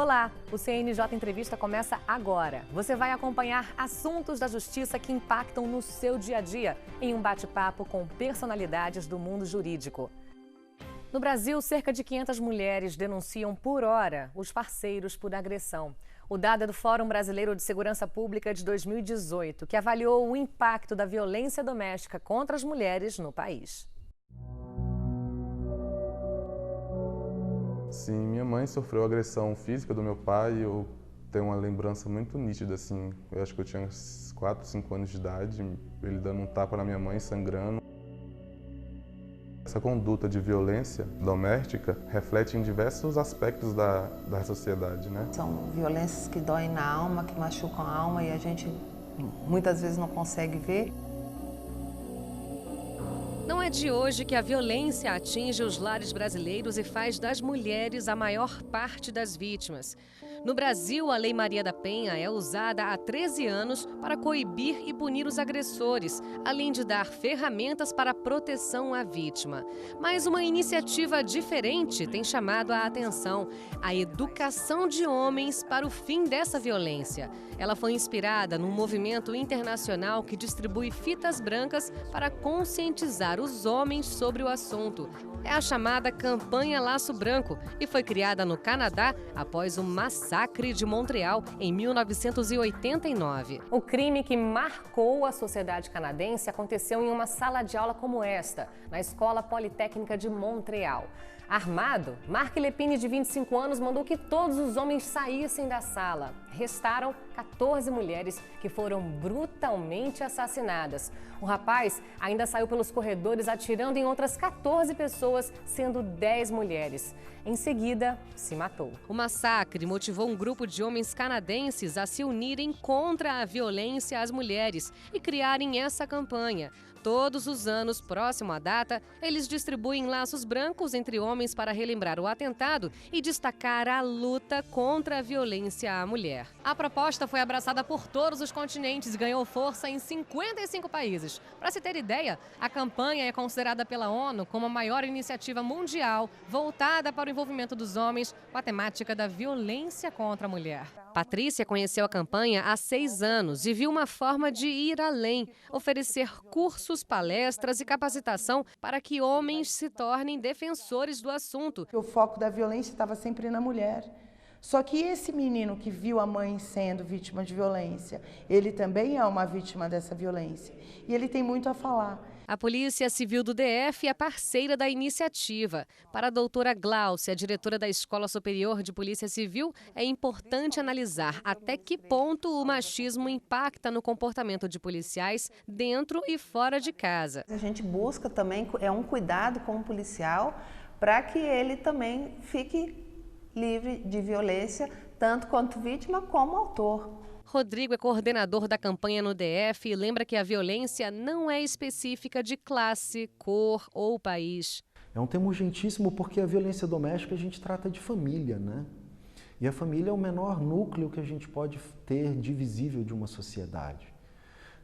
Olá, o CNJ Entrevista começa agora. Você vai acompanhar assuntos da justiça que impactam no seu dia a dia em um bate-papo com personalidades do mundo jurídico. No Brasil, cerca de 500 mulheres denunciam por hora os parceiros por agressão. O dado é do Fórum Brasileiro de Segurança Pública de 2018, que avaliou o impacto da violência doméstica contra as mulheres no país. Sim, minha mãe sofreu agressão física do meu pai e eu tenho uma lembrança muito nítida, assim. Eu acho que eu tinha uns 4, 5 anos de idade, ele dando um tapa na minha mãe, sangrando. Essa conduta de violência doméstica reflete em diversos aspectos da sociedade, né? São violências que doem na alma, que machucam a alma e a gente muitas vezes não consegue ver. Não é de hoje que a violência atinge os lares brasileiros e faz das mulheres a maior parte das vítimas. No Brasil, a Lei Maria da Penha é usada há 13 anos para coibir e punir os agressores, além de dar ferramentas para proteção à vítima. Mas uma iniciativa diferente tem chamado a atenção: a educação de homens para o fim dessa violência. Ela foi inspirada num movimento internacional que distribui fitas brancas para conscientizar os homens sobre o assunto. É a chamada Campanha Laço Branco e foi criada no Canadá após o massacre de Montreal em 1989. O crime que marcou a sociedade canadense aconteceu em uma sala de aula como esta, na Escola Politécnica de Montreal. Armado, Mark Lepine, de 25 anos, mandou que todos os homens saíssem da sala. Restaram 14 mulheres que foram brutalmente assassinadas. O rapaz ainda saiu pelos corredores atirando em outras 14 pessoas, sendo 10 mulheres. Em seguida, se matou. O massacre motivou um grupo de homens canadenses a se unirem contra a violência às mulheres e criarem essa campanha. Todos os anos, próximo à data, eles distribuem laços brancos entre homens para relembrar o atentado e destacar a luta contra a violência à mulher. A proposta foi abraçada por todos os continentes e ganhou força em 55 países. Para se ter ideia, a campanha é considerada pela ONU como a maior iniciativa mundial voltada para o envolvimento dos homens com a temática da violência contra a mulher. Patrícia conheceu a campanha há 6 anos e viu uma forma de ir além, oferecer cursos, palestras e capacitação para que homens se tornem defensores do assunto. O foco da violência estava sempre na mulher. Só que esse menino que viu a mãe sendo vítima de violência, ele também é uma vítima dessa violência. E ele tem muito a falar. A Polícia Civil do DF é parceira da iniciativa. Para a doutora Glaucia, diretora da Escola Superior de Polícia Civil, é importante analisar até que ponto o machismo impacta no comportamento de policiais dentro e fora de casa. A gente busca também um cuidado com o policial para que ele também fique livre de violência, tanto quanto vítima como autor. Rodrigo é coordenador da campanha no DF e lembra que a violência não é específica de classe, cor ou país. É um tema urgentíssimo porque a violência doméstica a gente trata de família, né? E a família é o menor núcleo que a gente pode ter divisível de uma sociedade.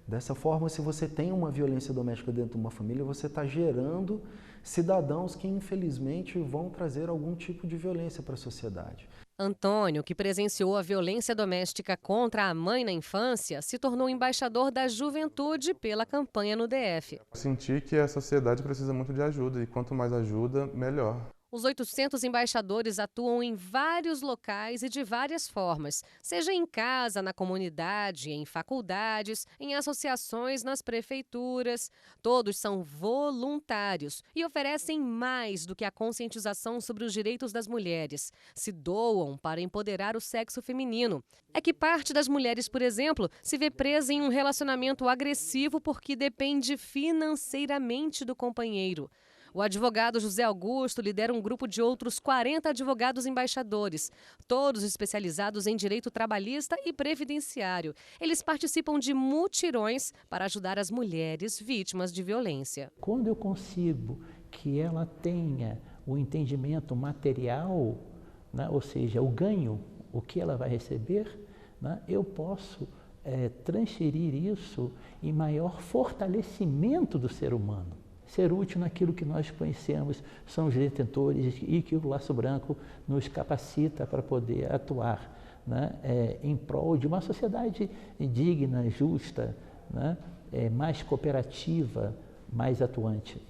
Dessa forma, se você tem uma violência doméstica dentro de uma família, você está gerando cidadãos que, infelizmente, vão trazer algum tipo de violência para a sociedade. Antônio, que presenciou a violência doméstica contra a mãe na infância, se tornou embaixador da juventude pela campanha no DF. Senti que a sociedade precisa muito de ajuda e quanto mais ajuda, melhor. Os 800 embaixadores atuam em vários locais e de várias formas, seja em casa, na comunidade, em faculdades, em associações, nas prefeituras. Todos são voluntários e oferecem mais do que a conscientização sobre os direitos das mulheres. Se doam para empoderar o sexo feminino. É que parte das mulheres, por exemplo, se vê presa em um relacionamento agressivo porque depende financeiramente do companheiro. O advogado José Augusto lidera um grupo de outros 40 advogados embaixadores, todos especializados em direito trabalhista e previdenciário. Eles participam de mutirões para ajudar as mulheres vítimas de violência. Quando eu consigo que ela tenha o entendimento material, né, ou seja, o ganho, o que ela vai receber, né, eu posso transferir isso em maior fortalecimento do ser humano. ser útil naquilo que nós conhecemos, são os detentores, e que o Laço Branco nos capacita para poder atuar, né, em prol de uma sociedade digna, justa, né, mais cooperativa, mais atuante.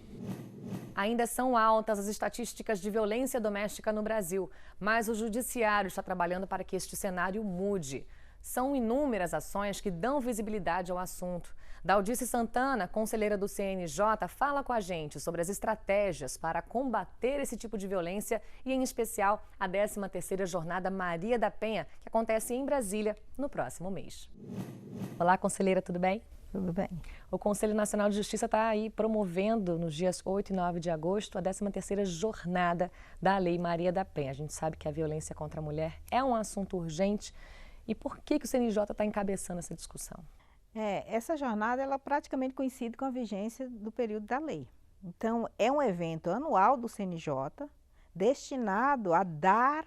Ainda são altas as estatísticas de violência doméstica no Brasil, mas o Judiciário está trabalhando para que este cenário mude. São inúmeras ações que dão visibilidade ao assunto. Daldice Santana, conselheira do CNJ, fala com a gente sobre as estratégias para combater esse tipo de violência e, em especial, a 13ª Jornada Maria da Penha, que acontece em Brasília no próximo mês. Olá, conselheira, tudo bem? Tudo bem. O Conselho Nacional de Justiça está aí promovendo, nos dias 8 e 9 de agosto, a 13ª Jornada da Lei Maria da Penha. A gente sabe que a violência contra a mulher é um assunto urgente. E por que o CNJ está encabeçando essa discussão? Essa jornada ela praticamente coincide com a vigência do período da lei. Então, é um evento anual do CNJ destinado a dar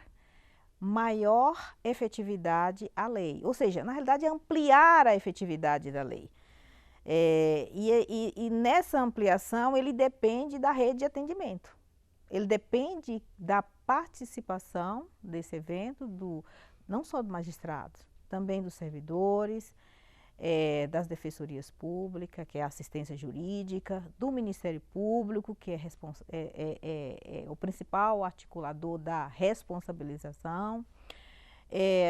maior efetividade à lei. Ou seja, na realidade, ampliar a efetividade da lei. E nessa ampliação, ele depende da rede de atendimento. Ele depende da participação desse evento, não só dos magistrados, também dos servidores, das defensorias públicas, que é a assistência jurídica, do Ministério Público, que é o principal articulador da responsabilização.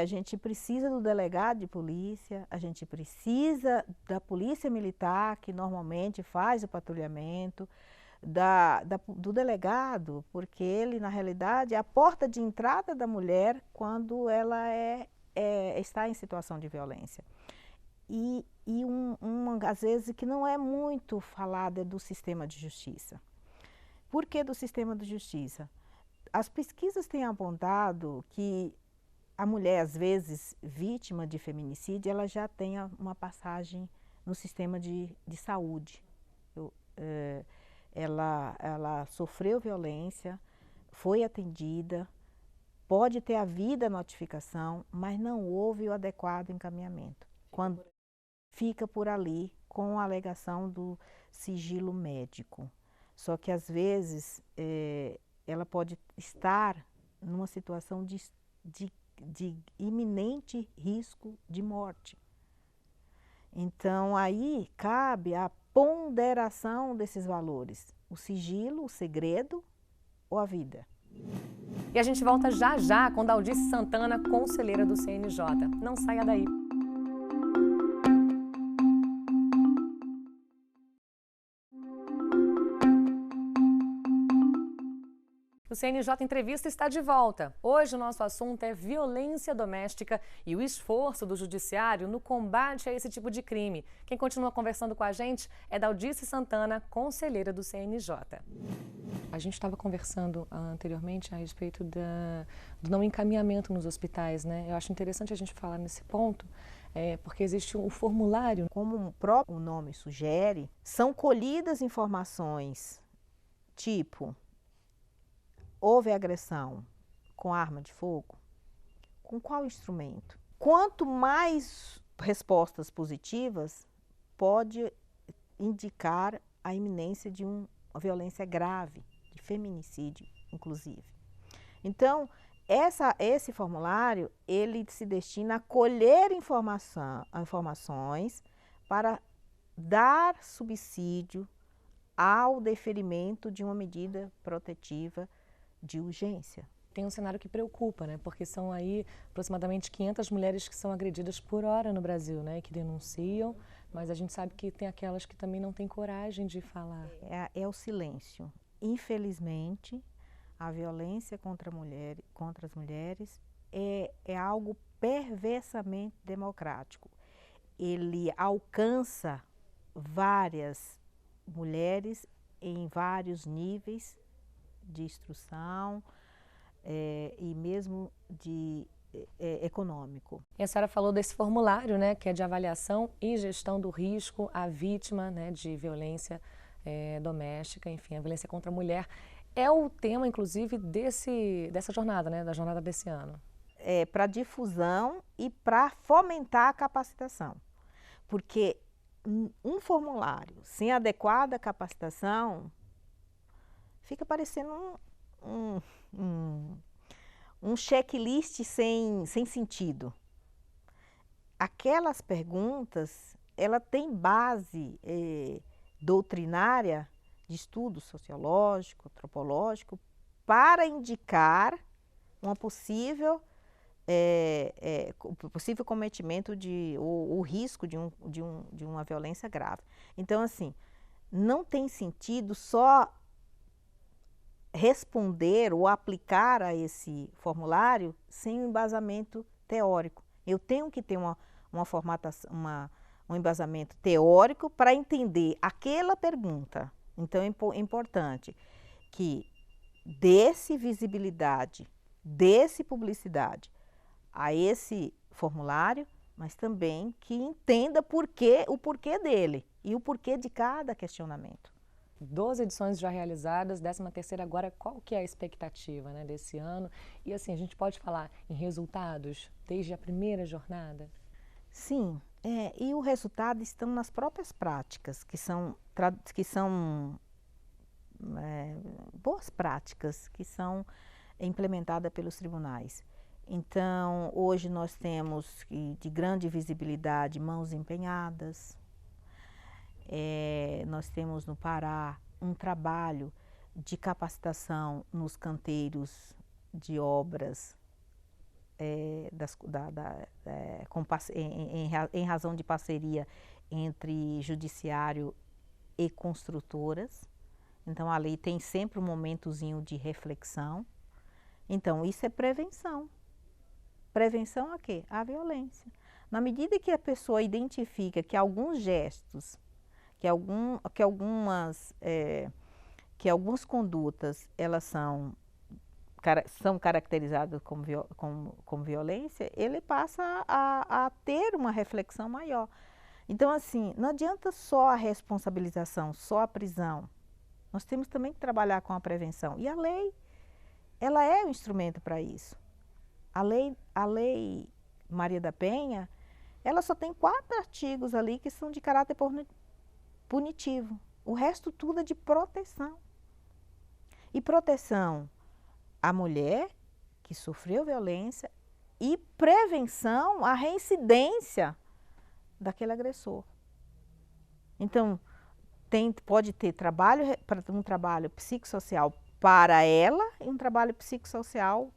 A gente precisa do delegado de polícia, a gente precisa da polícia militar, que normalmente faz o patrulhamento, do delegado, porque ele, na realidade, é a porta de entrada da mulher quando ela está em situação de violência. E às vezes, que não é muito falado é do sistema de justiça. Por que do sistema de justiça? As pesquisas têm apontado que a mulher, às vezes, vítima de feminicídio, ela já tem uma passagem no sistema de saúde. Ela sofreu violência, foi atendida, pode ter havido a notificação, mas não houve o adequado encaminhamento. Quando fica por ali com a alegação do sigilo médico. Só que, às vezes, ela pode estar numa situação de iminente risco de morte. Então, aí cabe a ponderação desses valores, o sigilo, o segredo ou a vida. E a gente volta já já com Daldice Santana, conselheira do CNJ. Não saia daí. O CNJ Entrevista está de volta. Hoje o nosso assunto é violência doméstica e o esforço do Judiciário no combate a esse tipo de crime. Quem continua conversando com a gente é Daldice Santana, conselheira do CNJ. A gente estava conversando anteriormente a respeito do não encaminhamento nos hospitais, né? Eu acho interessante a gente falar nesse ponto, porque existe um formulário. Como o próprio nome sugere, são colhidas informações tipo: houve agressão com arma de fogo? Com qual instrumento? Quanto mais respostas positivas, pode indicar a iminência de uma violência grave, de feminicídio, inclusive. Então, esse formulário, ele se destina a colher informações para dar subsídio ao deferimento de uma medida protetiva de urgência. Tem um cenário que preocupa, né? Porque são aí aproximadamente 500 mulheres que são agredidas por hora no Brasil, né? Que denunciam, mas a gente sabe que tem aquelas que também não têm coragem de falar. É o silêncio. Infelizmente, a violência contra as mulheres é algo perversamente democrático. Ele alcança várias mulheres em vários níveis de instrução e mesmo de econômico. E a senhora falou desse formulário, né, que é de avaliação e gestão do risco à vítima, né, de violência doméstica, enfim, a violência contra a mulher. É o tema, inclusive, dessa jornada, né, da jornada desse ano. Para difusão e para fomentar a capacitação. Porque um formulário sem adequada capacitação, fica parecendo um checklist sem sentido. Aquelas perguntas, ela tem base doutrinária de estudo sociológico, antropológico, para indicar uma possível cometimento o risco de uma violência grave. Então, assim, não tem sentido só responder ou aplicar a esse formulário sem um embasamento teórico. Eu tenho que ter um embasamento teórico para entender aquela pergunta. Então, é importante que dê-se visibilidade, dê-se publicidade a esse formulário, mas também que entenda o porquê dele e o porquê de cada questionamento. 12 edições já realizadas, 13ª agora, qual que é a expectativa, né, desse ano? E assim, a gente pode falar em resultados desde a primeira jornada? Sim, e o resultado estão nas próprias práticas, que são boas práticas, que são implementadas pelos tribunais. Então, hoje nós temos de grande visibilidade Mãos Empenhadas. Nós temos no Pará um trabalho de capacitação nos canteiros de obras em razão de parceria entre judiciário e construtoras. Então, a lei tem sempre um momentozinho de reflexão. Então, isso é prevenção. Prevenção a quê? A violência. Na medida que a pessoa identifica que alguns gestos, que algumas condutas, elas são caracterizadas como violência, ele passa a ter uma reflexão maior. Então, assim, não adianta só a responsabilização, só a prisão. Nós temos também que trabalhar com a prevenção. E a lei, ela é um instrumento para isso. A lei Maria da Penha, ela só tem 4 artigos ali que são de caráter punitivo. O resto tudo é de proteção. E proteção à mulher que sofreu violência e prevenção à reincidência daquele agressor. Então, pode ter um trabalho psicossocial para ela e um trabalho psicossocial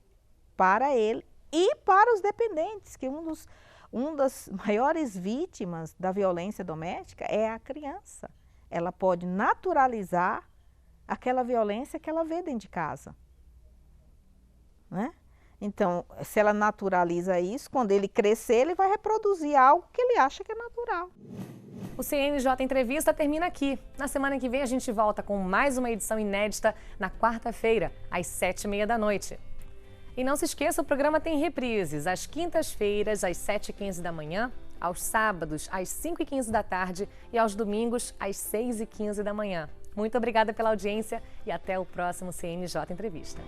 para ele e para os dependentes, que uma das maiores vítimas da violência doméstica é a criança. Ela pode naturalizar aquela violência que ela vê dentro de casa, né? Então, se ela naturaliza isso, quando ele crescer, ele vai reproduzir algo que ele acha que é natural. O CNJ Entrevista termina aqui. Na semana que vem a gente volta com mais uma edição inédita na quarta-feira, às 7h30. E não se esqueça, o programa tem reprises às quintas-feiras, às 7h15 da manhã, aos sábados, às 5h15 da tarde e aos domingos, às 6h15 da manhã. Muito obrigada pela audiência e até o próximo CNJ Entrevista.